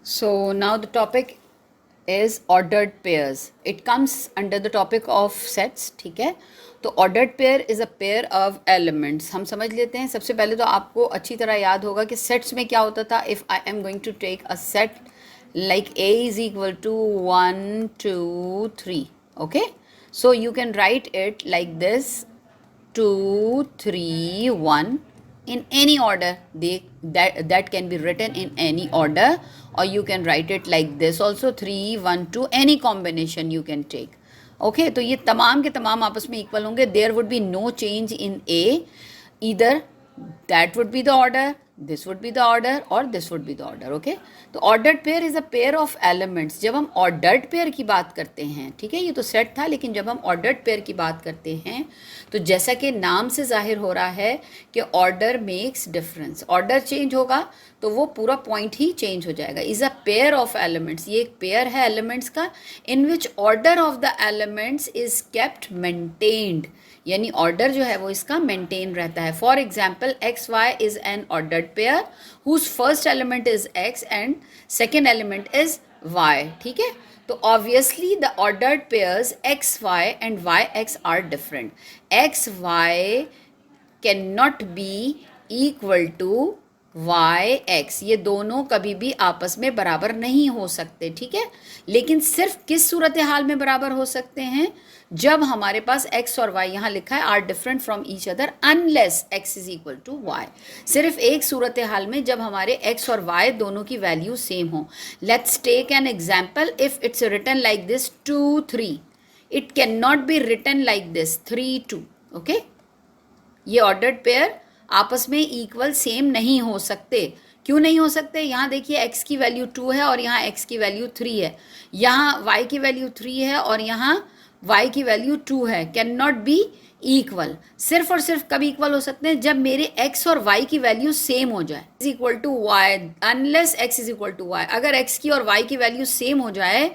So now the topic is ordered pairs. It comes under the topic of sets. ठीक है, तो ordered pair is a pair of elements. हम समझ लेते हैं. सबसे पहले तो आपको अच्छी तरह याद होगा कि sets में क्या होता था. If I am going to take a set like A is equal to 1, 2, 3. Okay, so you can write it like this: 2, 3, 1 in any order. That can be written in any order, or you can write it like this also: 3, 1, 2, any combination you can take. Okay, तो ये तमाम के तमाम आपस में equal होंगे. There would be no change in A. Either that would be the order, this would be the order, or this would be the order. Okay, तो ordered pair is a pair of elements. जब हम ordered pair की बात करते हैं, ठीक है, ये तो सेट था, लेकिन जब हम ordered pair की बात करते हैं तो जैसा कि नाम से जाहिर हो रहा है कि order makes difference. Order change होगा तो वो पूरा पॉइंट ही चेंज हो जाएगा. Is a pair of elements. ये एक पेयर है एलिमेंट्स का, in which order of the elements is kept maintained. यानी ऑर्डर जो है वो इसका मेंटेन रहता है. For example, x y is an ordered pair whose first element is x and second element is y. ठीक है, तो obviously the ordered pairs x y and y x are different. X y can not be equal to y x. ये दोनों कभी भी आपस में बराबर नहीं हो सकते. ठीक है, लेकिन सिर्फ किस सूरत हाल में बराबर हो सकते हैं? जब हमारे पास x और y यहाँ लिखा है are different from each other unless x is equal to y. सिर्फ एक सूरत हाल में, जब हमारे x और y दोनों की वैल्यू सेम हो. Let's take an example. If it's written like this 2, 3, it can not be written like this 3, 2. Okay, ये ऑर्डर्ड पेयर आपस में इक्वल सेम नहीं हो सकते. क्यों नहीं हो सकते? यहाँ देखिए, x की वैल्यू 2 है और यहाँ x की वैल्यू 3 है. यहाँ y की वैल्यू 3 है और यहाँ y की वैल्यू 2 है. Can not be equal. सिर्फ और सिर्फ कब इक्वल हो सकते हैं? जब मेरे x और y की वैल्यू सेम हो जाए. Is equal to y unless x is equal to y. अगर x की और y की वैल्यू सेम हो जाए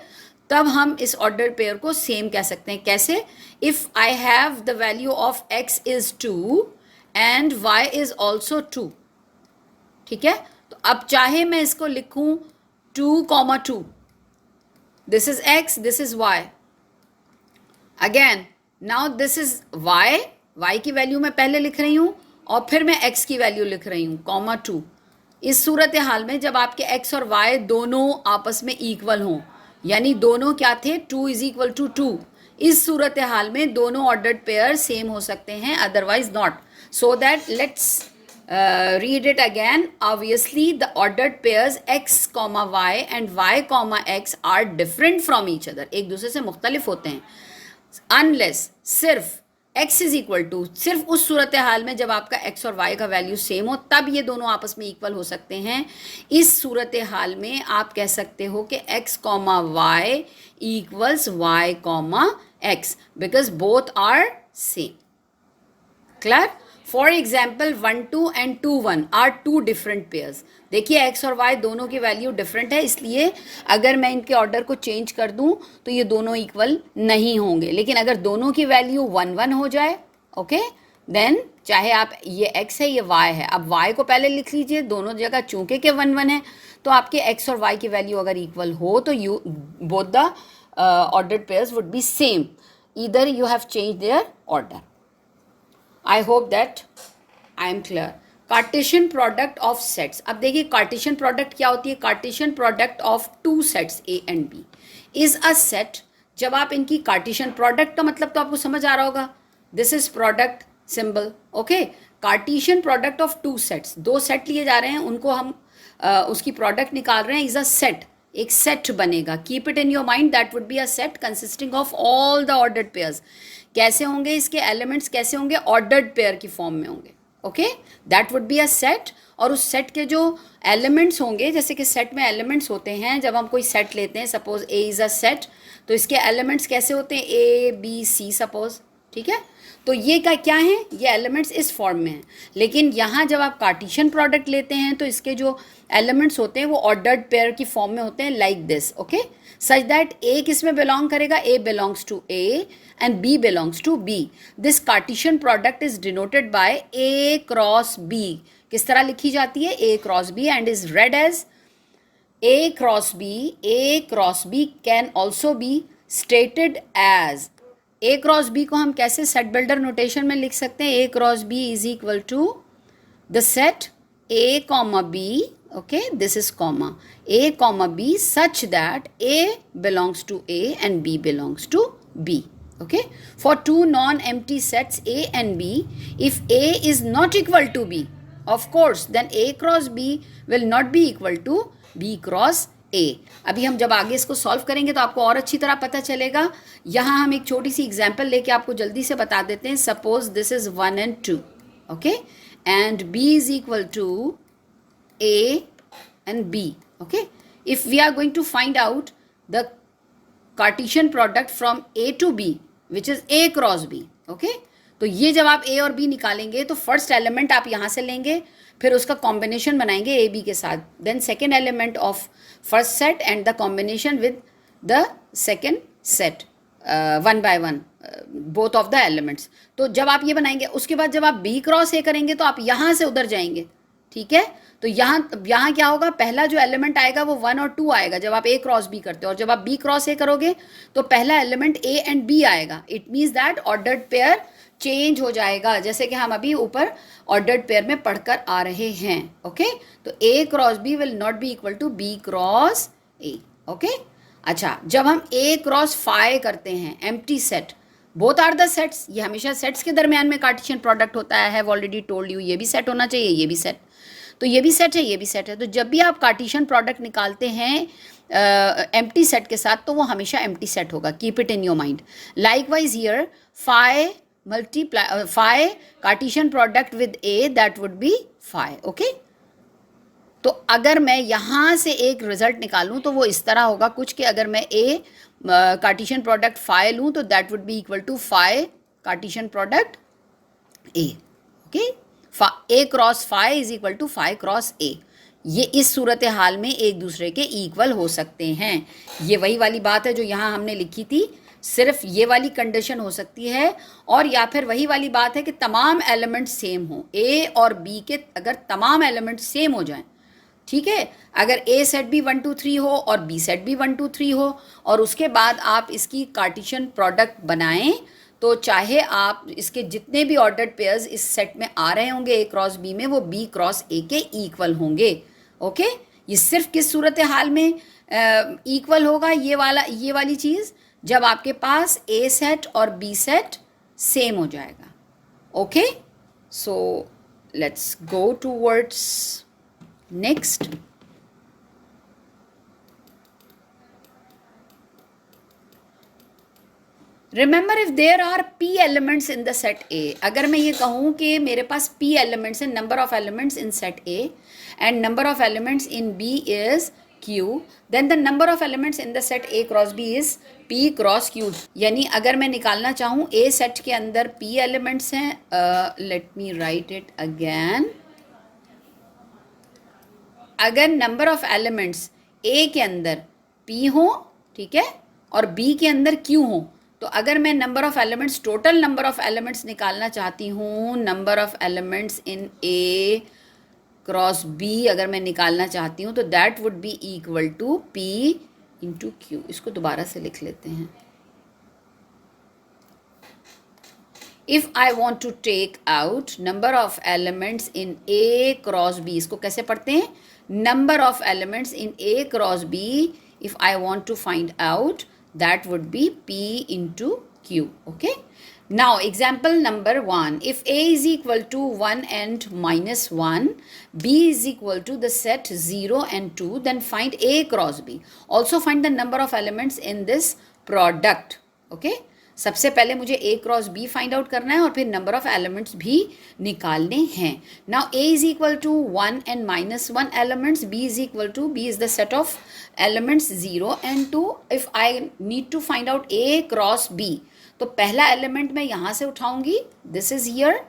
तब हम इस ऑर्डर पेयर को सेम कह सकते हैं. कैसे? If I have the value of x is 2 and y is also 2. ठीक है, तो अब चाहे मैं इसको लिखूं 2, 2, this is x, this is y. Again now this is y की वैल्यू मैं पहले लिख रही हूं और फिर मैं x की वैल्यू लिख रही हूं, 2. इस सूरत हाल में जब आपके x और y दोनों आपस में इक्वल हों, यानी दोनों क्या थे? 2 इज इक्वल टू 2. इस सूरत हाल में दोनों ऑर्डर्ड पेयर सेम हो सकते हैं, otherwise not. So that let's read it again. Obviously the ordered pairs x, y and y, x are different from each other. एक दूसरे से मुख्तलिफ होते हैं. अनलेस, सिर्फ x इज इक्वल टू, सिर्फ उस सूरत हाल में जब आपका x और y का वैल्यू सेम हो तब ये दोनों आपस में इक्वल हो सकते हैं. इस सूरत हाल में आप कह सकते हो कि x, y equals y, x because both are same. Clear? For example 1, 2 and 2, 1 are 2 different pairs. देखिए, x और y दोनों की वैल्यू डिफरेंट है, इसलिए अगर मैं इनके ऑर्डर को चेंज कर दूं तो ये दोनों इक्वल नहीं होंगे. लेकिन अगर दोनों की वैल्यू 1, 1 हो जाए, ओके, देन चाहे आप, ये x है ये y है, अब y को पहले लिख लीजिए दोनों जगह, चूंकि के 1, 1 है, तो आपके x और y की वैल्यू अगर इक्वल हो तो you both the ordered pairs would be same. Either you have change their order. I hope that I am clear. Cartesian product of sets. अब देखिए Cartesian product क्या होती है? Cartesian product of two sets A and B is a set. जब आप इनकी Cartesian product का मतलब तो आपको समझ आ रहा होगा. This is product symbol. Okay. Cartesian product of two sets. 2 set लिए जा रहे हैं, उनको हम उसकी प्रोडक्ट निकाल रहे हैं. Is a set. एक सेट बनेगा. Keep it in your mind, that would be a set consisting of all the ordered pairs. कैसे होंगे इसके एलिमेंट्स? कैसे होंगे? ऑर्डर्ड पेयर की फॉर्म में होंगे. Okay, that would be a set. और उस सेट के जो एलिमेंट्स होंगे, जैसे कि सेट में एलिमेंट्स होते हैं, जब हम कोई सेट लेते हैं, suppose A is a set, तो इसके एलिमेंट्स कैसे होते हैं? ए, बी, सी सपोज. ठीक है, तो ये क्या है? ये एलिमेंट्स इस फॉर्म में हैं. लेकिन यहाँ जब आप कार्टेशियन प्रोडक्ट लेते हैं तो इसके जो एलिमेंट्स होते हैं वो ऑर्डर्ड पेयर की फॉर्म में होते हैं, like this. Okay, such that A किस में बिलोंग करेगा? A belongs to A and B belongs to B. This Cartesian product is denoted by A cross B. किस तरह लिखी जाती है? A cross B, and is read as A cross B can also be stated as, A cross B को हम कैसे set builder notation में लिख सकते हैं? A cross B is equal to the set A comma B, okay, this is comma, A comma B such that A belongs to A and B belongs to B, okay. For two non-empty sets A and B, if A is not equal to B, of course, then A cross B will not be equal to B cross A. अभी हम जब आगे इसको solve करेंगे तो आपको और अच्छी तरह पता चलेगा. यहाँ हम एक छोटी सी एग्जाम्पल लेके आपको जल्दी से बता देते हैं. Suppose this is 1 and 2, okay, and B is equal to A and B, okay. If we are going to find out the Cartesian product from A to B, which is A cross B, okay, तो ये जब आप A और B निकालेंगे तो first element आप यहाँ से लेंगे, फिर उसका कॉम्बिनेशन बनाएंगे ए बी के साथ, then second element of first set and the combination with the second set, one by one both of the elements. तो जब आप ये बनाएंगे उसके बाद जब आप बी क्रॉस ए करेंगे तो आप यहाँ से उधर जाएंगे, ठीक है. तो यहाँ क्या होगा, पहला जो एलिमेंट आएगा वो 1 और 2 आएगा जब आप ए क्रॉस बी करते हो, और जब आप बी क्रॉस ए करोगे तो पहला एलिमेंट ए एंड बी आएगा. It means that ordered pair change हो जाएगा, जैसे कि हम अभी ऊपर ऑर्डर्ड पेयर में पढ़कर आ रहे हैं, ओके. तो A cross B will not be equal to B cross A, okay. अच्छा, जब हम ए क्रॉस फाई करते हैं, empty set, both are the sets, ये हमेशा सेट्स के दरमियान में कार्टेशियन प्रोडक्ट होता है, हैव ऑलरेडी टोल्ड यू. ये भी सेट होना चाहिए, ये भी सेट, तो ये भी सेट है, ये भी सेट है. तो जब भी आप कार्टेशियन प्रोडक्ट निकालते हैं एम्प्टी सेट के साथ तो वो हमेशा एम्प्टी सेट होगा. Keep it in your mind. Likewise here phi multiply phi Cartesian product with A, that would be phi, okay. तो अगर मैं यहाँ से एक रिजल्ट निकालूँ तो वो इस तरह होगा कुछ कि अगर मैं ए कार्टेशियन प्रोडक्ट फाई लूँ तो that would be equal to phi Cartesian product A, okay. A cross phi is equal to phi cross A. ये इस सूरत हाल में एक दूसरे के इक्वल हो सकते हैं. ये वही वाली बात है जो यहाँ हमने लिखी थी, सिर्फ ये वाली कंडीशन हो सकती है, और या फिर वही वाली बात है कि तमाम एलिमेंट सेम हो. ए और बी के अगर तमाम एलिमेंट सेम हो जाएं, ठीक है, अगर ए सेट भी 1 2 3 हो और बी सेट भी 1 2 3 हो, और उसके बाद आप इसकी कार्टेशियन प्रोडक्ट बनाएं, तो चाहे आप इसके जितने भी ऑर्डर्ड पेयर्स इस सेट में आ रहे होंगे ए क्रॉस बी में, वो बी क्रॉस ए के इक्वल होंगे, ओके. ये सिर्फ किस सूरत हाल में इक्वल होगा, ये वाली चीज़, जब आपके पास ए सेट और बी सेट सेम हो जाएगा, okay. So let's go towards next. Remember if there are p elements in the set A, अगर मैं ये कहूँ कि मेरे पास पी एलिमेंट्स हैं, number of elements in set A and number of elements in B is q, then the number of elements in the set A cross B is p cross q. यानी अगर मैं निकालना चाहूँ ए set के अंदर P elements हैं, let me right it again. अगर number of elements ए के अंदर पी हो, ठीक है, और बी के अंदर क्यू हो, तो अगर मैं number of elements, total number of elements निकालना चाहती हूँ, number of elements in A cross B अगर मैं निकालना चाहती हूँ, तो that would be equal to p into q. इसको दोबारा से लिख लेते हैं. If I want to take out number of elements in A cross B, इसको कैसे पढ़ते हैं? Number of elements in A cross B, if I want to find out, that would be P into Q, okay? Now, example number 1. If A is equal to 1 and minus 1, B is equal to the set 0 and 2, then find A cross B. Also find the number of elements in this product, okay? सबसे पहले मुझे ए cross B find out करना है और फिर number of elements भी निकालने हैं. Now A is equal to 1 and minus 1 elements, B is equal to, B is the set of elements 0 and 2. If I need to find out A cross B, तो पहला element मैं यहाँ से उठाऊंगी, this is here,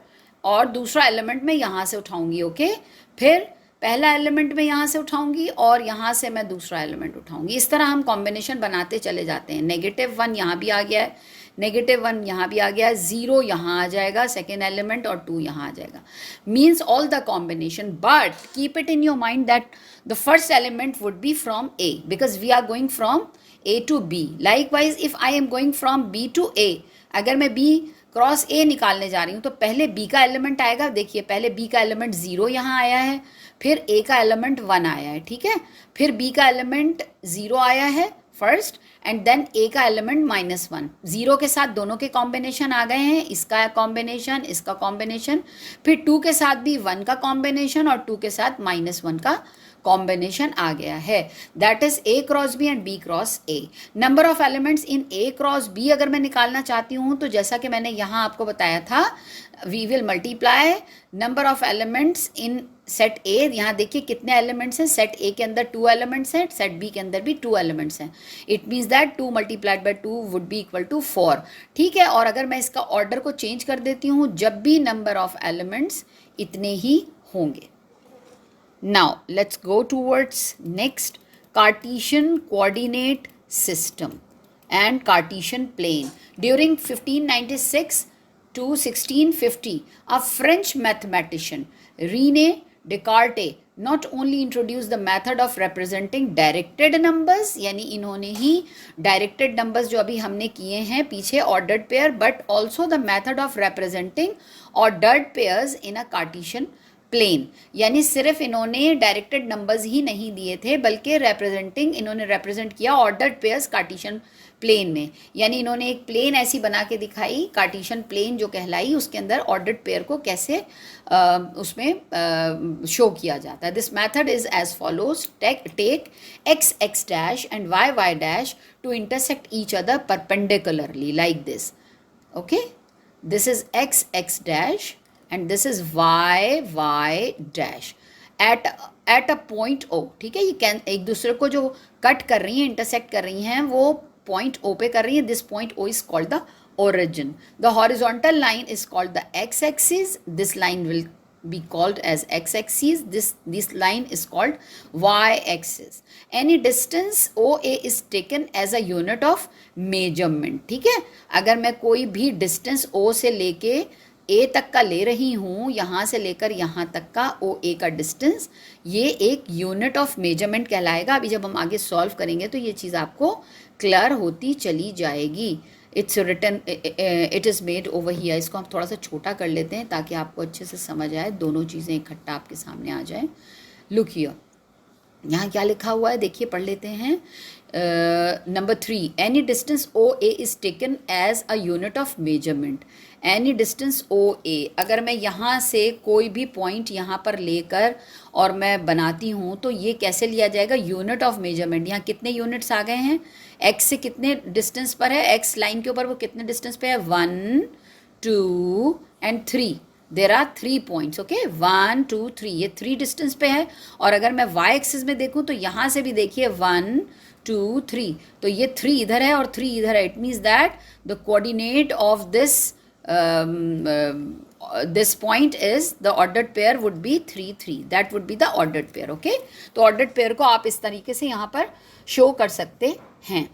और दूसरा element मैं यहाँ से उठाऊंगी, ओके. फिर पहला एलिमेंट मैं यहाँ से उठाऊंगी और यहाँ से मैं दूसरा एलिमेंट उठाऊंगी. इस तरह हम कॉम्बिनेशन बनाते चले जाते हैं. -1 यहाँ भी आ गया है, -1 यहाँ भी आ गया, 0 यहाँ आ जाएगा सेकेंड एलिमेंट और 2 यहाँ आ जाएगा. Means all the combination, but keep it in your mind that the first element would be from A because we are going from A to B. Likewise, if I am going from B to A, अगर मैं B cross A निकालने जा रही हूँ तो पहले B का element आएगा. देखिए पहले B का एलिमेंट 0 यहाँ आया है, फिर A का एलिमेंट 1 आया है, ठीक है. फिर B का एलिमेंट 0 आया है फर्स्ट एंड देन A का एलिमेंट -1. 0 के साथ दोनों के कॉम्बिनेशन आ गए हैं, इसका कॉम्बिनेशन, इसका कॉम्बिनेशन, फिर 2 के साथ भी 1 का कॉम्बिनेशन और 2 के साथ -1 का कॉम्बिनेशन आ गया है. That is A cross B and B cross A. Number of elements in A cross B अगर मैं निकालना चाहती हूँ तो जैसा कि मैंने यहाँ आपको बताया था, we will multiply number of elements in set A. यहाँ देखिए कितने एलिमेंट्स हैं. सेट A के अंदर 2 एलिमेंट्स हैं, सेट B के अंदर भी 2 एलिमेंट्स हैं. It means that 2 multiplied by 2 would be equal to 4. ठीक है. और अगर मैं इसका ऑर्डर को चेंज कर देती हूँ, जब भी नंबर ऑफ एलिमेंट्स इतने ही होंगे. Now let's go towards next, Cartesian coordinate system and Cartesian plane. During 1596 to 1650, a French mathematician René Descartes not only introduced the method of representing directed numbers, यानी इन्होंने ही directed numbers जो अभी हमने किए हैं पीछे ordered pair, but also the method of representing ordered pairs in a Cartesian plane. यानी सिर्फ इन्होंने डायरेक्टेड नंबर्स ही नहीं दिए थे बल्कि इन्होंने रिप्रेजेंट किया ऑर्डर्ड पेयर्स कार्टेशियन प्लेन में. यानी इन्होंने एक प्लेन ऐसी बना के दिखाई, कार्टेशियन प्लेन जो कहलाई, उसके अंदर ऑर्डर्ड पेयर को कैसे उसमें शो किया जाता है. This method is as follows. Take x x dash and y y dash to intersect each other perpendicularly like this. Okay, this is x x dash and this is y y dash at a point O. ठीक है. ये एक दूसरे को जो cut कर रही हैं, इंटरसेक्ट कर रही हैं, वो पॉइंट O पे कर रही है. This point O is called the origin. The horizontal line is called the x axis. This line will be called as x axis. This line is called y axis. Any distance OA is taken as a unit of measurement. ठीक है. अगर मैं कोई भी distance O से लेके A तक का ले रही हूँ, यहाँ से लेकर यहाँ तक का OA का डिस्टेंस, ये एक यूनिट ऑफ मेजरमेंट कहलाएगा. अभी जब हम आगे सॉल्व करेंगे तो ये चीज़ आपको क्लियर होती चली जाएगी. It's written, it is made over here. इसको हम थोड़ा सा छोटा कर लेते हैं ताकि आपको अच्छे से समझ आए, दोनों चीज़ें इकट्ठा आपके सामने आ जाए. लुक हियर, यहाँ क्या लिखा हुआ है देखिए, पढ़ लेते हैं. Number 3, any distance OA is taken as a unit of measurement. Any distance OA, अगर मैं यहाँ से कोई भी पॉइंट यहाँ पर लेकर और मैं बनाती हूँ तो ये कैसे लिया जाएगा, यूनिट ऑफ मेजरमेंट. यहाँ कितने यूनिट्स आ गए हैं, x से कितने डिस्टेंस पर है, x लाइन के ऊपर वो कितने डिस्टेंस पे है, 1 2 and 3. There are 3 points. Okay, 1 2 3, ये 3 डिस्टेंस पे है. और अगर मैं y एक्सिस में देखूँ तो यहाँ से भी देखिए 1 2 3, तो ये 3 इधर है और 3 इधर है. It means that the coordinate of this point is the ordered pair would be 3 3. that would be the ordered pair. okay, तो ordered pair को आप इस तरीके से यहाँ पर शो कर सकते हैं.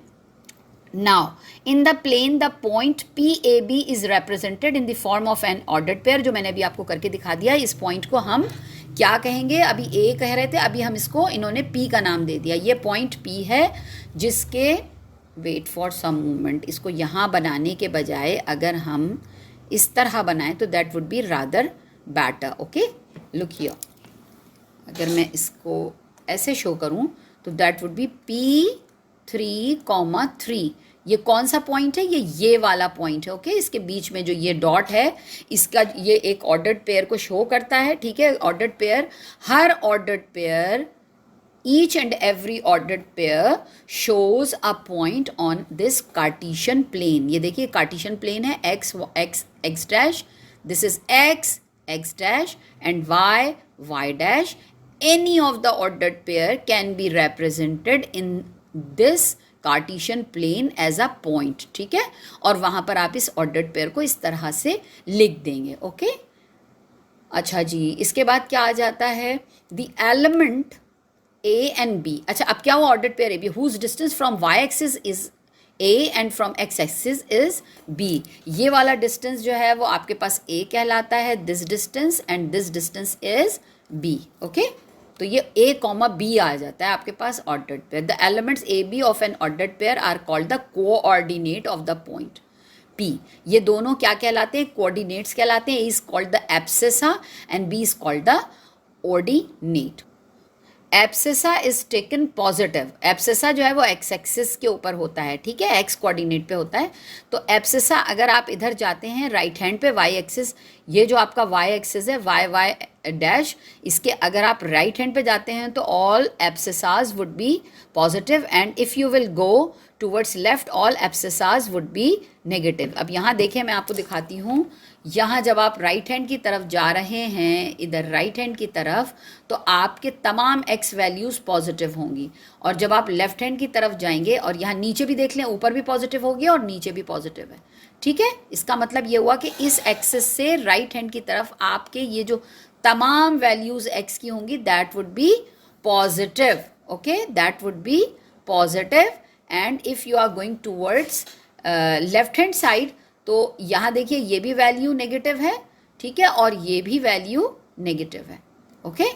Now in the plane the point PAB is represented in the form of an ordered pair. जो मैंने अभी आपको करके दिखा दिया. इस पॉइंट को हम क्या कहेंगे, अभी A कह रहे थे, अभी हम इसको, इन्होंने P का नाम दे दिया. ये पॉइंट P है जिसके, वेट फॉर सम मोमेंट, इसको यहाँ बनाने के बजाय अगर हम इस तरह बनाएं तो that would be rather better. Okay, look here, अगर मैं इसको ऐसे शो करूं तो दैट वुड बी P3, 3. ये कौन सा पॉइंट है, ये वाला पॉइंट है. ओके, इसके बीच में जो ये डॉट है, इसका ये एक ऑर्डर्ड पेयर को शो करता है. ठीक है, ordered pair, her ordered pair, each and every ordered pair shows a point on this Cartesian plane. ये देखिए Cartesian plane है, x x x dash, this is x x dash and y y dash. Any of the ordered pair can be represented in this Cartesian plane as a point. ठीक है, और वहाँ पर आप इस ordered pair को इस तरह से लिख देंगे. ओके, अच्छा जी, इसके बाद क्या आ जाता है, the element A and B. अच्छा, अब क्या हुआ, ordered pair AB whose distance from y axis is A and from x axis is B। ये वाला डिस्टेंस जो है वो आपके पास A कहलाता है, this distance, and this distance is B। Okay, तो ये A कॉमा B आ जाता है आपके पास ordered pair. The elements A B of an ordered pair are called the coordinate of the point P। ये दोनों क्या कहलाते हैं? कोऑर्डिनेट्स कहलाते हैं। A is called the abscissa and B is called the ordinate. Abscissa is taken positive. Abscissa जो है वो एक्स एक्सिस के ऊपर होता है, ठीक है, एक्स कोऑर्डिनेट पे होता है। तो एब्सिसा अगर आप इधर जाते हैं राइट हैंड पे वाई एक्सिस, ये जो आपका वाई एक्सिस है वाई वाई डैश, इसके अगर आप राइट हैंड पे जाते हैं तो all abscissas would be positive, and if you will go towards left all abscissas would be negative. अब यहाँ देखें, मैं आपको दिखाती हूँ, यहाँ जब आप राइट हैंड की तरफ जा रहे हैं, इधर राइट हैंड की तरफ, तो आपके तमाम एक्स वैल्यूज़ पॉजिटिव होंगी, और जब आप लेफ्ट हैंड की तरफ जाएंगे, और यहाँ नीचे भी देख लें, ऊपर भी पॉजिटिव होगी और नीचे भी पॉजिटिव है, ठीक है। इसका मतलब ये हुआ कि इस एक्सिस से राइट हैंड की तरफ आपके ये जो तमाम वैल्यूज़ एक्स की होंगी that would be positive, okay, that would be positive. And if you are going towards left hand side, तो यहाँ देखिए ये भी वैल्यू नेगेटिव है, ठीक है, और ये भी वैल्यू नेगेटिव है, ओके।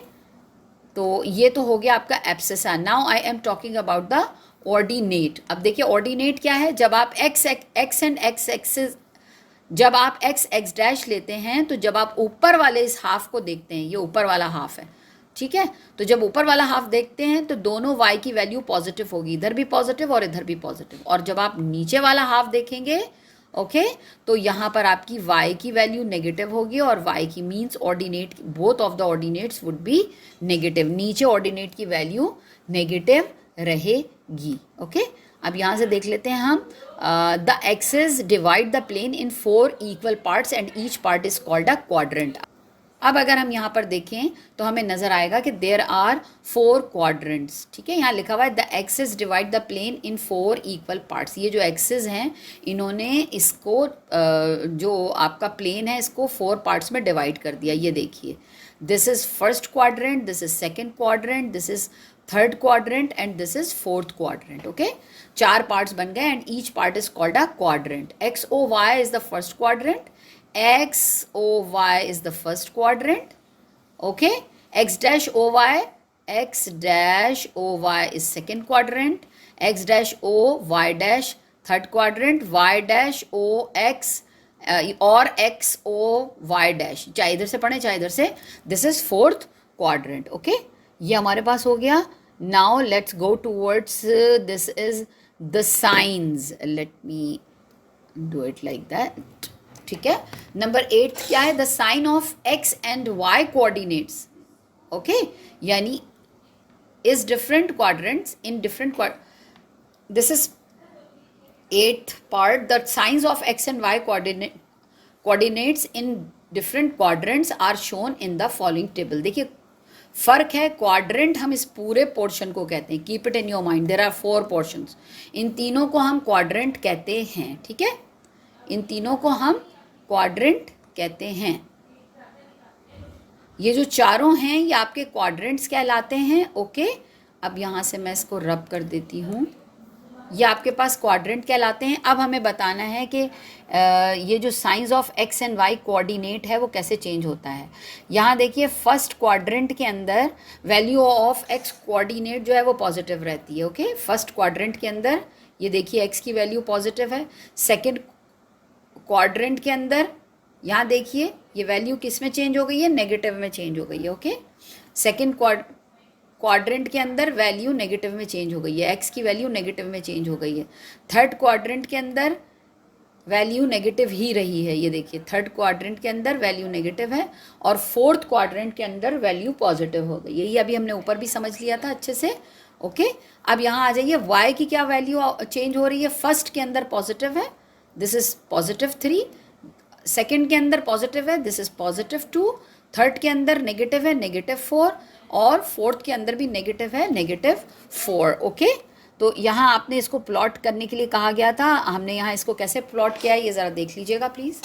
तो ये तो हो गया आपका abscissa. Now I am talking about the ordinate. अब देखिए ऑर्डिनेट क्या है? जब आप एक्स एंड एक्स एक्सिस, जब आप एक्स एक्स डैश लेते हैं, तो जब आप ऊपर वाले इस हाफ को देखते हैं, ये ऊपर वाला हाफ है, ठीक है, तो जब ऊपर वाला हाफ देखते हैं तो दोनों y की वैल्यू पॉजिटिव होगी, इधर भी पॉजिटिव और इधर भी पॉजिटिव। और जब आप नीचे वाला हाफ देखेंगे, ओके, तो यहाँ पर आपकी y की वैल्यू नेगेटिव होगी, और y की means ordinate, both of the ordinates would be negative. नीचे ऑर्डिनेट की वैल्यू नेगेटिव रहेगी, ओके। अब यहाँ से देख लेते हैं हम, the axis divide the plane in 4 equal parts and each part is called a quadrant. अब अगर हम यहाँ पर देखें तो हमें नज़र आएगा कि देयर आर 4 क्वाड्रेंट्स, ठीक है। यहाँ लिखा हुआ है the axis divide the plane in 4 equal parts. ये जो एक्सिस हैं, इन्होंने इसको जो आपका प्लेन है इसको 4 पार्ट्स में डिवाइड कर दिया। ये देखिए, this is first quadrant, this is second quadrant, this is third quadrant, and this is fourth quadrant, okay. 4 parts बन गए, and each part is called a quadrant. X O y is the first quadrant, X O Y is the first quadrant, okay. X dash O Y, X dash O Y is second quadrant, X dash O Y dash third quadrant, Y dash O X और X O Y dash, चाहे इधर से पढ़े चाहे इधर से, this is fourth quadrant, okay. ये हमारे पास हो गया। Now let's go towards this is the signs. Let me do it like that, ठीक है। नंबर 8 क्या है? The sign of x and y coordinates, okay, यानी is different quadrants in different this is 8th part. The signs of x and y coordinates in different quadrants are shown in the following table. देखिए फर्क है, quadrant हम इस पूरे portion को कहते हैं, keep it in your mind, there are 4 portions, इन तीनों को हम क्वाड्रेंट कहते हैं, ठीक है, इन तीनों को हम क्वाड्रेंट कहते हैं। ये जो चारों हैं ये आपके क्वाड्रेंट्स कहलाते हैं, ओके। अब यहाँ से मैं इसको रब कर देती हूँ, ये आपके पास क्वाड्रेंट कहलाते हैं। अब हमें बताना है कि ये जो science of x and y coordinate है वो कैसे चेंज होता है। यहाँ देखिए फर्स्ट क्वाड्रेंट के अंदर वैल्यू ऑफ एक्स कोऑर्डिनेट जो है वो पॉजिटिव रहती है, ओके। फर्स्ट क्वाड्रेंट के अंदर ये देखिए एक्स की वैल्यू पॉजिटिव है। सेकेंड क्वाड्रेंट के अंदर यहाँ देखिए ये वैल्यू किस में चेंज हो गई है? नेगेटिव में चेंज हो गई है, ओके। सेकेंड क्वाड्रेंट के अंदर वैल्यू नेगेटिव में चेंज हो गई है, एक्स की वैल्यू नेगेटिव में चेंज हो गई है। थर्ड क्वाड्रेंट के अंदर वैल्यू नेगेटिव ही रही है, ये देखिए थर्ड क्वाड्रेंट के अंदर वैल्यू नेगेटिव है, और फोर्थ क्वाड्रेंट के अंदर वैल्यू पॉजिटिव हो गई है। ये अभी हमने ऊपर भी समझ लिया था अच्छे से, ओके। अब यहाँ आ जाइए, वाई की क्या वैल्यू चेंज हो रही है? फर्स्ट के अंदर पॉजिटिव है, दिस इज +3, सेकेंड के अंदर पॉजिटिव है, दिस इज +2, थर्ड के अंदर नेगेटिव है, -4, और फोर्थ के अंदर भी नेगेटिव है, -4, ओके। तो यहाँ आपने इसको प्लॉट करने के लिए कहा गया था, हमने यहाँ इसको कैसे प्लॉट किया है ये ज़रा देख लीजिएगा please.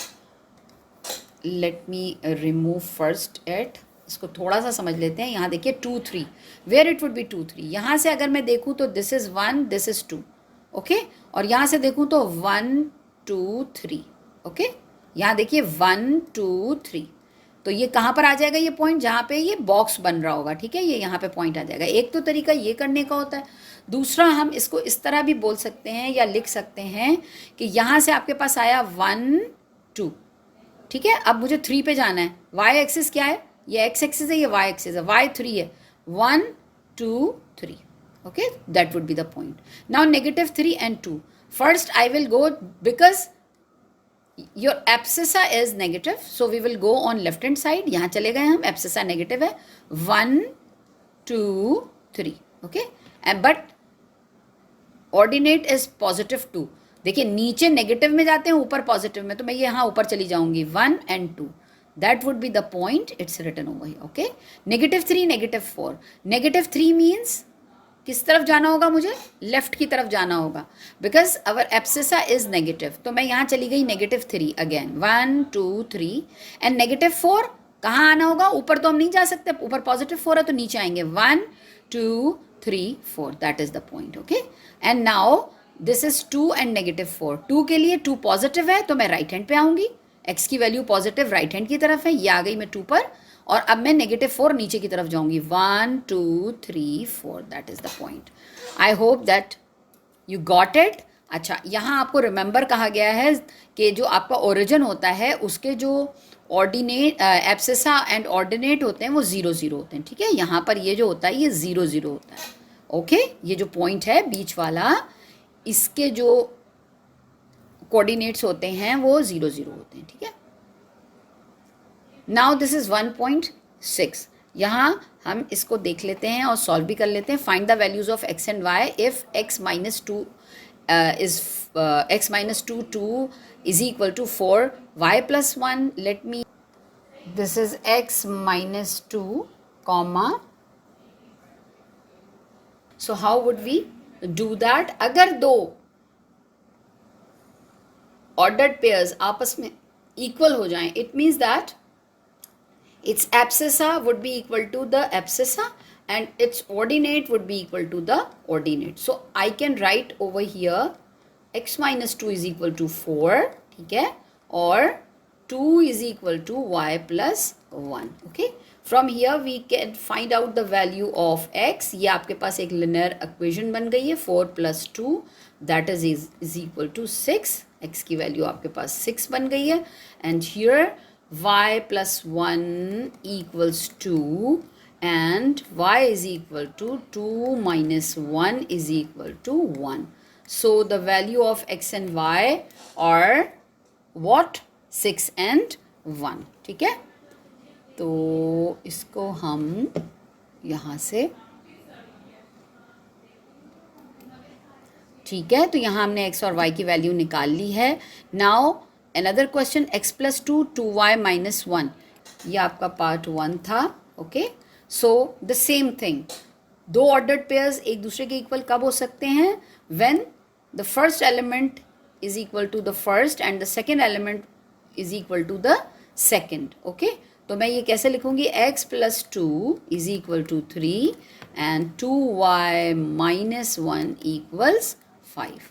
Let me remove first eight, इसको थोड़ा सा समझ लेते हैं। यहाँ देखिए 2 3, वेयर इट वुड बी 2 3, यहाँ से अगर मैं देखूँ तो this is 1, this is 2, okay. और यहाँ से देखूँ तो 1 2 3, ओके। यहाँ देखिए 1 2 3, तो ये कहाँ पर आ जाएगा ये पॉइंट, जहाँ पे ये बॉक्स बन रहा होगा, ठीक है, ये यहाँ पे पॉइंट आ जाएगा। एक तो तरीका ये करने का होता है, दूसरा हम इसको इस तरह भी बोल सकते हैं या लिख सकते हैं कि यहाँ से आपके पास आया 1 2, ठीक है। अब मुझे 3 पे जाना है, वाई एक्सिस क्या है, ये एक्स एक्सिस है, ये वाई एक्सिस है, वाई 3 है, 1 2 3, okay, that would be the point. Now negative 3 and 2, first I will go, because your abscissa is negative, so we will go on left hand side. यहाँ चले गए हम, abscissa negative है, 1 2 3, okay, and but ordinate is positive 2. देखिए नीचे negative में जाते हैं, ऊपर पॉजिटिव में, तो मैं यहाँ ऊपर चली जाऊंगी, 1 and 2, that would be the point, it's written over here, okay. negative 3 negative 4, negative 3 means किस तरफ जाना होगा, मुझे लेफ्ट की तरफ जाना होगा, because our abscissa is negative, तो मैं यहाँ चली गई नेगेटिव 3 अगेन, 1 2 3, एंड नेगेटिव 4 कहाँ आना होगा, ऊपर तो हम नहीं जा सकते, ऊपर पॉजिटिव 4 है तो नीचे आएंगे, 1 2 3 4, that is the point, okay. And now this is 2 and negative 4, 2 के लिए 2 पॉजिटिव है तो मैं राइट हैंड पे आऊंगी, एक्स की वैल्यू पॉजिटिव राइट हैंड की तरफ है, ये आ गई मैं 2 पर, और अब मैं नेगेटिव 4 नीचे की तरफ जाऊंगी, 1 2 3 4, that is the point. I hope that you got it. अच्छा, यहाँ आपको रिमेंबर कहा गया है कि जो आपका ओरिजिन होता है उसके जो ऑर्डिनेट एब्सिसा एंड ऑर्डिनेट होते हैं वो 0 0 होते हैं, ठीक है। यहाँ पर ये जो होता है ये 0 0 होता है, ओके। ये जो पॉइंट है बीच वाला, इसके जो कोऑर्डिनेट्स होते हैं वो 0 0 होते हैं, ठीक है। नाउ दिस इज 1.6, यहाँ हम इसको देख लेते हैं और सॉल्व भी कर लेते हैं। Find the values of x and y if x minus 2 is x minus 2 2 is equal to 4, y plus 1, let me, this is x minus 2 comma, so how would we do that? अगर दो ordered pairs आपस में equal हो जाएं, it means that its abscissa would be equal to the abscissa and its ordinate would be equal to the ordinate. So I can write over here x minus 2 is equal to 4, ठीक है, और 2 is equal to y plus 1, okay. From here we can find out the value of x. ये आपके पास एक linear equation बन गई है, 4 plus 2 that is equal to 6, x की वैल्यू आपके पास 6 बन गई है, and here y plus 1 equals 2 and y is equal to 2 minus 1 is equal to 1. So the value of x and y are what? 6 and 1, ठीक है। तो इसको हम यहाँ से, ठीक है, तो यहाँ हमने x और y की वैल्यू निकाल ली है। Now another question, x plus 2 2y minus 1, ये आपका पार्ट 1 था, okay. So the same thing, दो ऑर्डर्ड पेयर्स एक दूसरे के इक्वल कब हो सकते हैं? When the first element is equal to the first and the second element is equal to the second, okay. तो मैं ये कैसे लिखूंगी, x plus 2 is equal to 3 and 2y minus 1 equals 5,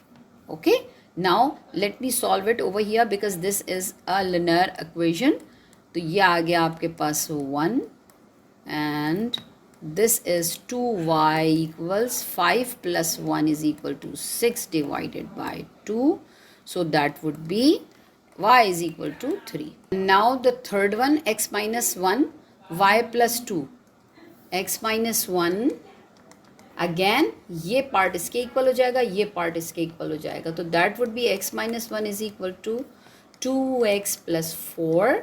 okay. Now let me solve it over here because this is a linear equation. तो ये आ गया आपके पास 1 and this is 2y equals 5 plus 1 is equal to 6 divided by 2. So that would be y is equal to 3. Now the third one, x minus 1 y plus 2, x minus 1, again ये part इसके equal हो जाएगा, ये part इसके equal हो जाएगा, तो that would be x minus 1 is equal to 2x plus 4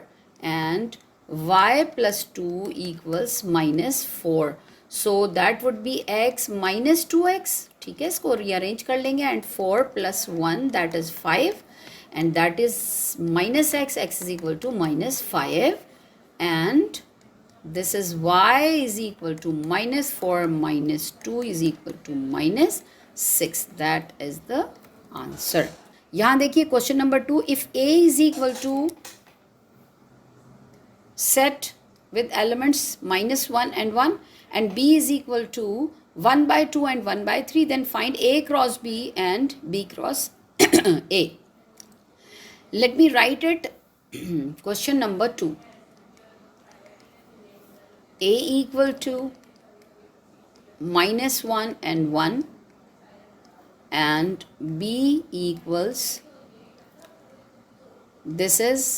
and y plus 2 equals minus 4, so that would be x minus 2x, ठीक है, इसको रीअरेंज कर लेंगे, and 4 plus 1 that is 5 and that is minus x is equal to minus 5 and this is y is equal to minus 4 minus 2 is equal to minus 6. That is the answer. यहाँ देखिए question number 2, if a is equal to set with elements minus 1 and 1 and b is equal to 1/2 and 1/3, then find A cross B and B cross A. Let me write it. Question number 2. A equal to -1 and 1 and B equals, this is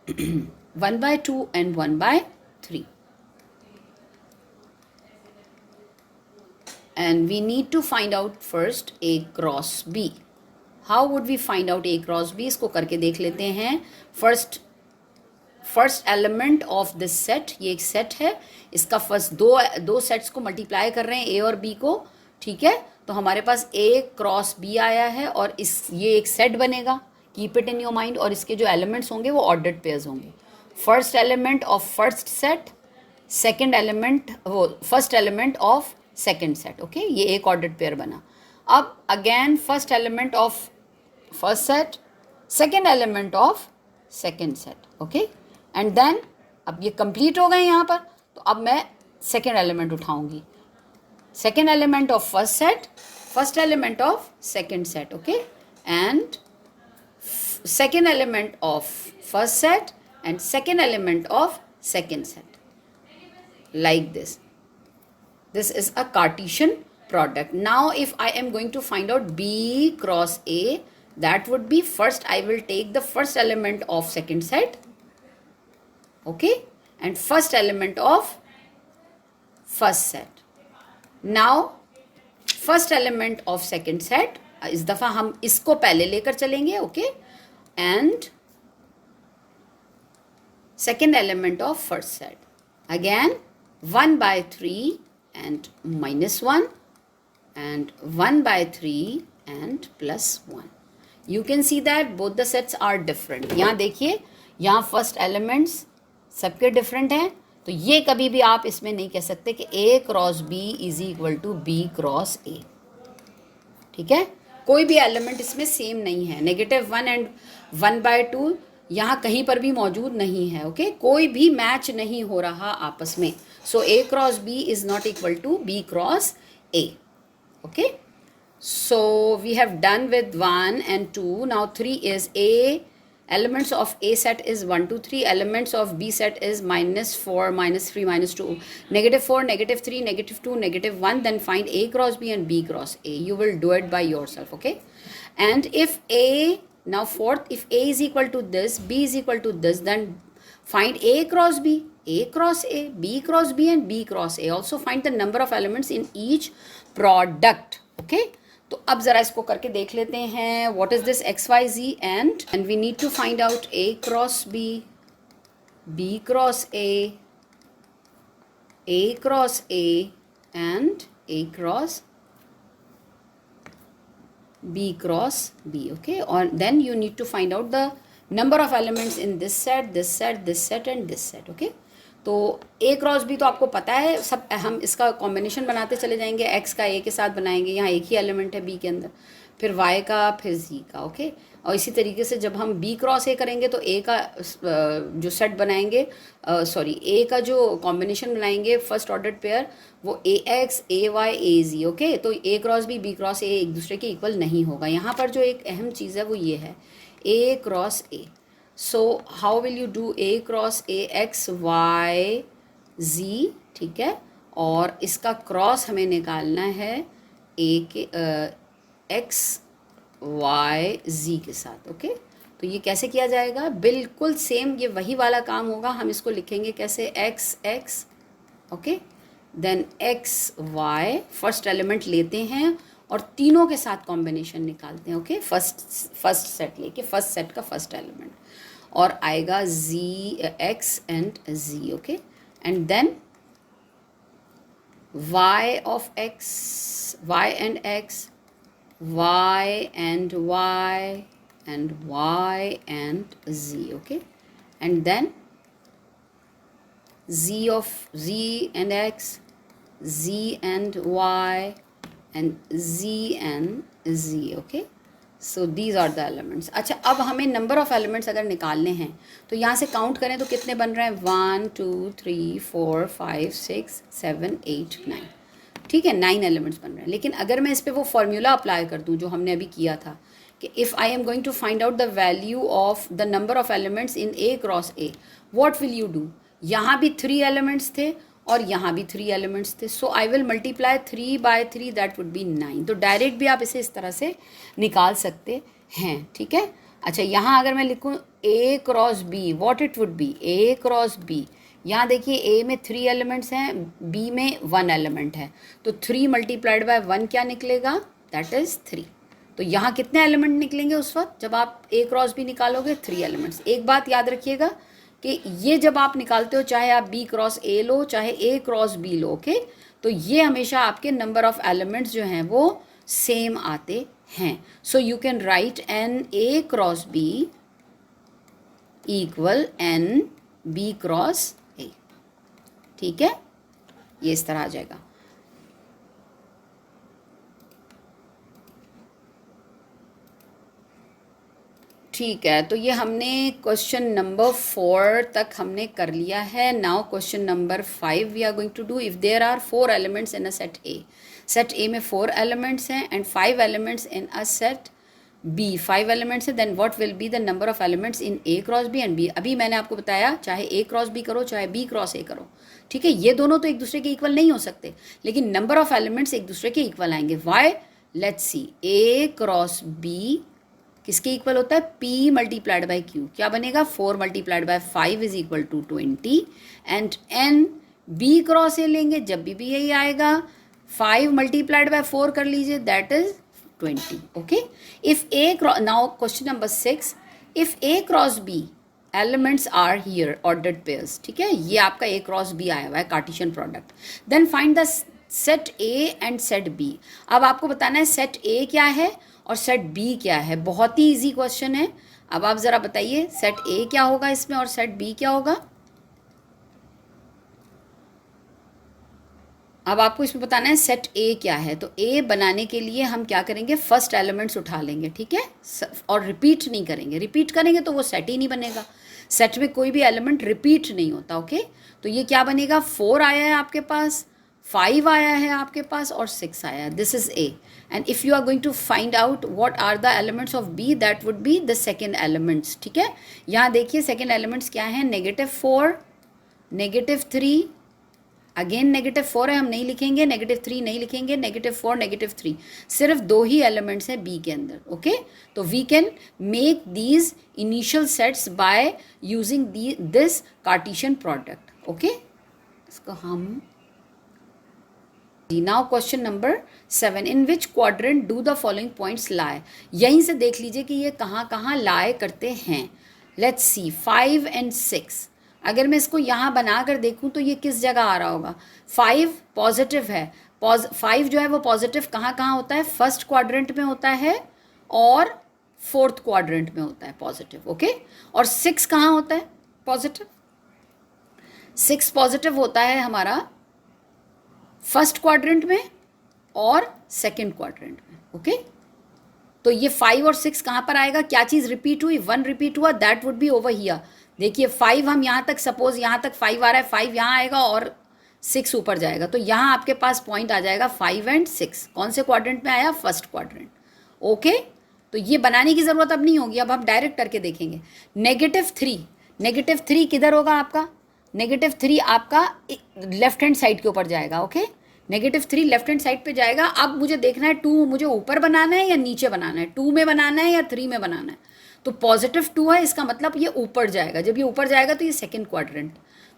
1/2 and 1/3, and we need to find out first A cross B. How would we find out A cross B? इसको करके देख लेते हैं. First element of this set, ये एक set है, इसका first दो सेट्स को मल्टीप्लाई कर रहे हैं A और B को, ठीक है. तो हमारे पास A क्रॉस B आया है और ये एक सेट बनेगा. Keep it in your mind. और इसके जो एलिमेंट्स होंगे वो ऑर्डर्ड पेयर्स होंगे. First element of first set, second element, वो first element of second set. Okay, ये एक ऑर्डर्ड पेयर बना. अब again first element of first set, second element of second set. Okay, and then अब ये complete हो गए यहाँ पर. तो अब मैं सेकेंड एलिमेंट उठाऊंगी. Second element of first set, first element of second set. Okay, and second element of first set and second element of second set, like this. This is a Cartesian product. Now if I am going to find out B cross A, that would be, first I will take the first element of second set, okay, and first element of first set. Now first element of second set, इस दफ़ा हम इसको पहले लेकर चलेंगे, okay, and second element of first set, again 1/3 and -1 and 1/3 and +1. You can see that both the sets are different. यहाँ देखिए, यहाँ फर्स्ट एलिमेंट्स सबके डिफरेंट हैं. तो ये कभी भी आप इसमें नहीं कह सकते कि A cross B is equal to B cross A. ठीक है, कोई भी एलिमेंट इसमें सेम नहीं है. -1 एंड 1/2 यहाँ कहीं पर भी मौजूद नहीं है. ओके, कोई भी मैच नहीं हो रहा आपस में. So A cross B is not equal to B cross A. Okay, so we have done with 1 and 2. Now 3 is A. Elements of A set is 1, 2, 3. Elements of B set is -4, -3, -2, -4, -3, -2, -1. Then find A cross B and B cross A. You will do it by yourself. Okay, and if A, now fourth, if A is equal to this, B is equal to this, then find A cross B, A cross A, B cross B and B cross A. Also find the number of elements in each product. Okay, तो अब ज़रा इसको करके देख लेते हैं. What is this X, Y, Z and we need to find out A cross B, B cross A cross A and A cross B cross B. Okay, or then you need to find out the number of elements in this set, this set, this set and this set. Okay, तो A cross B तो आपको पता है, सब हम इसका combination बनाते चले जाएंगे. X का A के साथ बनाएंगे, यहाँ एक ही एलिमेंट है B के अंदर, फिर Y का, फिर Z का. ओके, और इसी तरीके से जब हम B क्रॉस A करेंगे तो A का जो सेट बनाएंगे, A का जो कॉम्बिनेशन बनाएंगे फर्स्ट ऑर्डर पेयर, वो AX, AY, AZ. ओके, तो A cross B cross A एक दूसरे के इक्वल नहीं होगा. यहाँ पर जो एक अहम चीज़ है वो ये है, A cross A. So how will you do A cross A, X, Y, Z? ठीक है, और इसका क्रॉस हमें निकालना है A के X, Y, Z के साथ. ओके, तो ये कैसे किया जाएगा? बिल्कुल सेम ये वही वाला काम होगा. हम इसको लिखेंगे कैसे? X, X. Okay, then X, Y, first element लेते हैं और तीनों के साथ कॉम्बिनेशन निकालते हैं. ओके, फर्स्ट सेट लेके फर्स्ट सेट का फर्स्ट एलिमेंट, और आएगा Z, X and Z. Okay, and then Y of X, Y and X, Y and Y and Y and Z. Okay, and then Z of Z and X, Z and Y and Z and Z. Okay, so these are the elements. अच्छा, अब हमें number of elements अगर निकालने हैं तो यहाँ से count करें तो कितने बन रहे हैं? 1, 2, 3, 4, 5, 6, 7, 8, 9. ठीक है, 9 एलिमेंट्स बन रहे हैं। लेकिन अगर मैं इस पर वो फॉर्मूला अप्लाई कर दूँ जो हमने अभी किया था कि if I am going to find out the value of the number of elements in A cross A, what will you do? यहाँ भी 3 एलिमेंट्स थे और यहाँ भी 3 एलिमेंट्स थे, so I will multiply 3 by 3, that would be 9। तो direct भी आप इसे इस तरह से निकाल सकते हैं, ठीक है। अच्छा, यहाँ अगर मैं लिखूँ A cross B, what it would be? A cross B, यहाँ देखिए ए में 3 एलिमेंट्स हैं, बी में 1 एलिमेंट है, तो 3 मल्टीप्लाइड बाय 1 क्या निकलेगा? That is 3। तो यहाँ कितने एलिमेंट निकलेंगे उस वक्त जब आप ए क्रॉस बी निकालोगे? 3 एलिमेंट्स। एक बात याद रखिएगा कि ये जब आप निकालते हो, चाहे आप बी क्रॉस ए लो चाहे ए क्रॉस बी लो, ओके, तो ये हमेशा आपके नंबर ऑफ एलिमेंट्स जो हैं वो सेम आते हैं। So you can write n A cross B equal n B cross A, ठीक है, ये इस तरह आ जाएगा। ठीक है, तो ये हमने क्वेश्चन नंबर 4 तक हमने कर लिया है। Now question number 5 we are going to do. If there are 4 elements in a set A, set A में 4 एलिमेंट्स हैं and 5 elements in a set B, 5 elements है, then what will be the number of elements in A cross B and B. अभी मैंने आपको बताया चाहे ए cross B करो चाहे बी क्रॉस ए करो, ठीक है, ये दोनों तो एक दूसरे के इक्वल नहीं हो सकते, लेकिन नंबर ऑफ एलिमेंट्स एक दूसरे के इक्वल आएंगे। Why? Let's see, A cross B किसके इक्वल होता है? P multiplied by Q। क्या बनेगा? 4 multiplied by 5 is equal to 20 and N B cross A लेंगे जब भी यही आएगा, 5 मल्टीप्लाइड बाई 4 कर लीजिए, that is 20, okay. If A cross, now question number 6, if A cross B elements are here ordered pairs, ठीक है, ये आपका ए क्रॉस बी आया हुआ है Cartesian product, then find the set A and set B. अब आपको बताना है सेट ए क्या है और सेट बी क्या है। बहुत ही इजी क्वेश्चन है। अब आप ज़रा बताइए सेट ए क्या होगा इसमें और सेट बी क्या होगा। अब आपको इसमें बताना है सेट ए क्या है। तो ए बनाने के लिए हम क्या करेंगे? फर्स्ट एलिमेंट्स उठा लेंगे, ठीक है, और रिपीट नहीं करेंगे। रिपीट करेंगे तो वो सेट ही नहीं बनेगा। सेट में कोई भी एलिमेंट रिपीट नहीं होता, ओके। तो ये क्या बनेगा? 4 आया है आपके पास, 5 आया है आपके पास और 6 आया है। This is A and if you are going to find out what are the elements of B, that would be the second elements, ठीक है। यहाँ देखिए सेकेंड एलिमेंट्स क्या है? -4, -3, अगेन -4 है, हम नहीं लिखेंगे, -3 नहीं लिखेंगे, -4, -3, सिर्फ 2 ही एलिमेंट्स हैं बी के अंदर, ओके। तो we can make these initial sets by using this Cartesian product, okay. इसको हम now question number 7, in which quadrant do the following points lie. यहीं से देख लीजिए कि ये कहाँ कहाँ लाई करते हैं। लेट्स सी 5 एंड 6, अगर मैं इसको यहाँ बना कर देखूँ तो ये किस जगह आ रहा होगा? 5 पॉजिटिव है, 5 जो है वो पॉजिटिव कहाँ कहाँ होता है? फर्स्ट क्वाड्रेंट में होता है और फोर्थ क्वाड्रेंट में होता है पॉजिटिव, ओके। और 6 कहाँ होता है पॉजिटिव? 6 पॉजिटिव होता है हमारा फर्स्ट क्वाड्रेंट में और सेकंड क्वाड्रेंट में, ओके। तो ये 5 और 6 कहाँ पर आएगा? क्या चीज़ रिपीट हुई? 1 रिपीट हुआ, that would B over here. देखिए 5 हम यहाँ तक, सपोज यहाँ तक 5 आ रहा है, 5 यहाँ आएगा और 6 ऊपर जाएगा, तो यहाँ आपके पास पॉइंट आ जाएगा 5 एंड 6। कौन से क्वाड्रेंट में आया? First quadrant, okay. तो ये बनाने की ज़रूरत अब नहीं होगी, अब हम डायरेक्ट करके देखेंगे। -3 किधर होगा आपका? -3 आपका लेफ्ट हैंड साइड के ऊपर जाएगा, ओके। -3 लेफ्ट हैंड साइड पे जाएगा। अब मुझे देखना है 2 मुझे ऊपर बनाना है या नीचे बनाना है, 2 में बनाना है या 3 में बनाना है। तो +2 है, इसका मतलब ये ऊपर जाएगा। जब ये ऊपर जाएगा तो ये सेकेंड क्वाड्रेंट,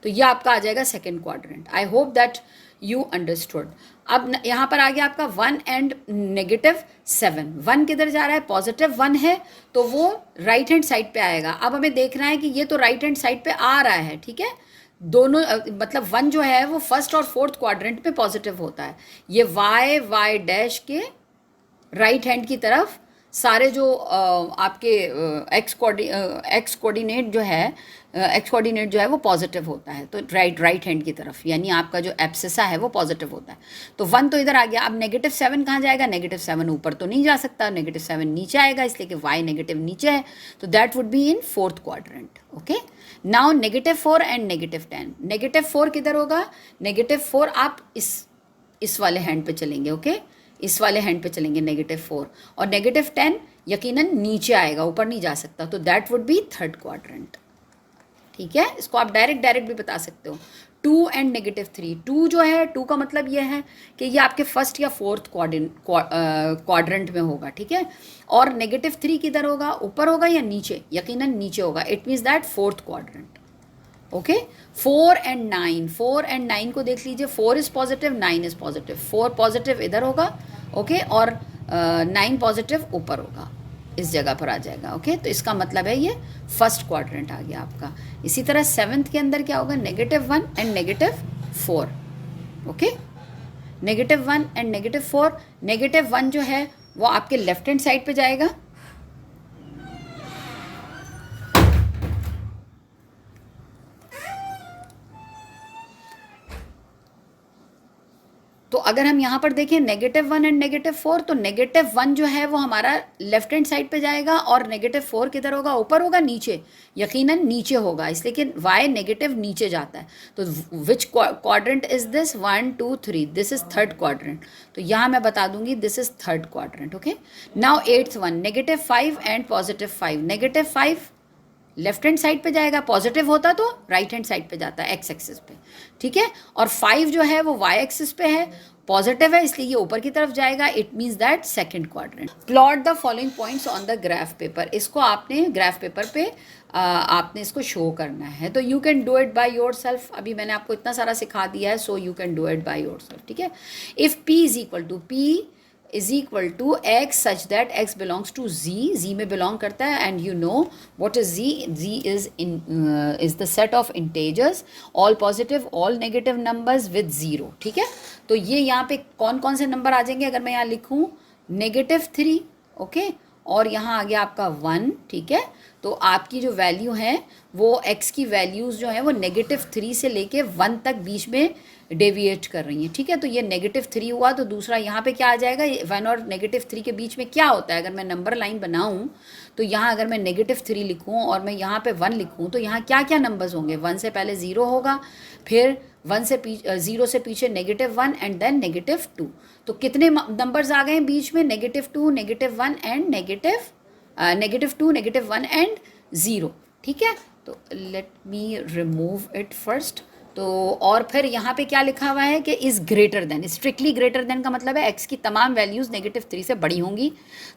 तो ये आपका आ जाएगा second quadrant. I hope that you understood. अब यहाँ पर आ गया आपका 1 एंड -7। 1 किधर जा रहा है? +1 है, तो वो राइट हैंड साइड पे आएगा। अब हमें देखना है कि ये तो राइट हैंड साइड पे आ रहा है, ठीक है। दोनों मतलब 1 जो है वो फर्स्ट और फोर्थ क्वाड्रेंट पे पॉजिटिव होता है। ये y डैश के राइट हैंड की तरफ सारे जो आपके एक्स कोऑर्डिनेट जो है वो पॉजिटिव होता है, तो राइट हैंड की तरफ, यानी आपका जो एब्सिसा है वो पॉजिटिव होता है। तो 1 तो इधर आ गया। अब -7 कहाँ जाएगा? -7 ऊपर तो नहीं जा सकता, -7 नीचे आएगा, इसलिए कि y नेगेटिव नीचे है, तो that would be in fourth quadrant, okay. Now -4 and -10। -4 किधर होगा? -4 आप इस इस वाले हैंड पे चलेंगे, ओके इस वाले हैंड पे चलेंगे -4, और -10 यकीनन नीचे आएगा, ऊपर नहीं जा सकता, तो that would B third quadrant. ठीक है, इसको आप डायरेक्ट भी बता सकते हो। 2 एंड -3, 2 जो है 2 का मतलब ये है कि ये आपके फर्स्ट या फोर्थ क्वाड्रेंट में होगा, ठीक है। और -3 किधर होगा, ऊपर होगा या नीचे, यकीनन नीचे होगा, it means that fourth quadrant, okay. 4 and 9, 4 and 9 को देख लीजिए, 4 is positive, 9 is positive, 4 positive इधर होगा, ओके, और 9 पॉजिटिव ऊपर होगा, इस जगह पर आ जाएगा, ओके। तो इसका मतलब है ये फर्स्ट क्वाड्रेंट आ गया आपका। इसी तरह 7th के अंदर क्या होगा, -1 एंड -4, ओके, -1 एंड -4। -1 जो है वो आपके लेफ्ट हैंड साइड पे जाएगा, तो अगर हम यहाँ पर देखें -1 एंड -4, तो -1 जो है वो हमारा लेफ्ट हैंड साइड पे जाएगा, और -4 किधर होगा, ऊपर होगा, नीचे, यकीनन नीचे होगा, इसलिए कि वाई नेगेटिव नीचे जाता है। तो विच quadrant is this, 1 2 3, this is third quadrant, तो यहाँ मैं बता दूंगी this is third quadrant, okay. Now 8th one, -5 and +5, -5 left hand side पे जाएगा, पॉजिटिव होता तो राइट हैंड साइड पे जाता है, एक्स एक्सिस पे, ठीक है। और 5 जो है वो वाई एक्सिस पे है, पॉजिटिव है, इसलिए ये ऊपर की तरफ जाएगा, it means that second quadrant. Plot the following points on the graph paper, इसको आपने ग्राफ पेपर पे आपने इसको शो करना है, तो you can do it by yourself. अभी मैंने आपको इतना सारा सिखा दिया है, so you can do it by yourself, ठीक है। If P is equal to x such that x belongs to z में बिलोंग करता है, and you know what is z is the set of integers, all positive all negative numbers with 0, ठीक है। तो ये यहाँ पे कौन कौन से नंबर आ जाएंगे, अगर मैं यहाँ लिखूँ -3, ओके, और यहाँ आ गया आपका 1, ठीक है। तो आपकी जो वैल्यू है वो x की वैल्यूज़ जो है वो -3 से लेके 1 तक बीच में डेविएट कर रही हैं, ठीक है। तो ये -3 हुआ, तो दूसरा यहाँ पे क्या आ जाएगा, 1 और -3 के बीच में क्या होता है, अगर मैं नंबर लाइन बनाऊँ तो यहाँ अगर मैं -3 लिखूँ और मैं यहाँ पे 1 लिखूँ, तो यहाँ क्या क्या नंबर्स होंगे, 1 से पहले 0 होगा, फिर 0 से पीछे -1 एंड देन -2। तो कितने नंबर्स आ गए बीच में, -2, -1 एंड -2, -1 एंड 0, ठीक है। तो late me remove it first. तो और फिर यहाँ पे क्या लिखा हुआ है कि is greater than, strictly greater than का मतलब है x की तमाम वैल्यूज़ -3 से बड़ी होंगी।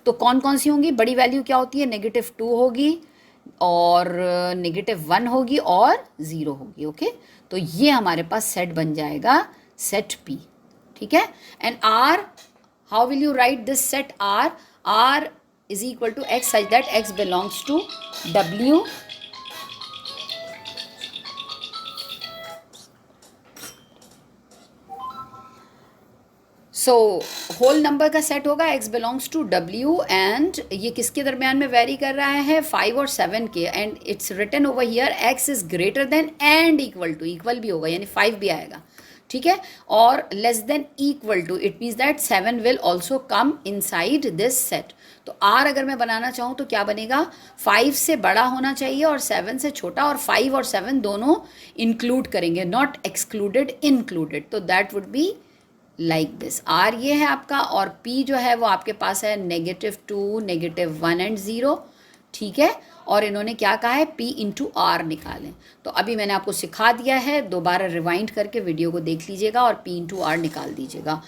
तो कौन कौन सी होंगी, बड़ी वैल्यू क्या होती है, -2 होगी, और -1 होगी, और 0 होगी, ओके। तो ये हमारे पास सेट बन जाएगा, सेट P, ठीक है। And R, how will you write this set R is equal to x such that x belongs to W so whole number का सेट होगा, x belongs to W, and ये किसके दरमियान में वेरी कर रहा है, 5 और 7 के, and it's written over here x is greater than and equal to, equal भी होगा यानी 5 भी आएगा, ठीक है, और less than equal to, it means that 7 will also come inside this set. तो R अगर मैं बनाना चाहूँ तो क्या बनेगा, 5 से बड़ा होना चाहिए और 7 से छोटा, और 5 और 7 दोनों इंक्लूड करेंगे, नॉट एक्सक्लूडेड, इंक्लूडेड, तो that would be like this. R ये है आपका, और P जो है वो आपके पास है -2, -1 एंड 0, ठीक है। और इन्होंने क्या कहा है, P इंटू R निकालें। तो अभी मैंने आपको सिखा दिया है, दोबारा रिवाइंड करके वीडियो को देख लीजिएगा और P इंटू R निकाल दीजिएगा।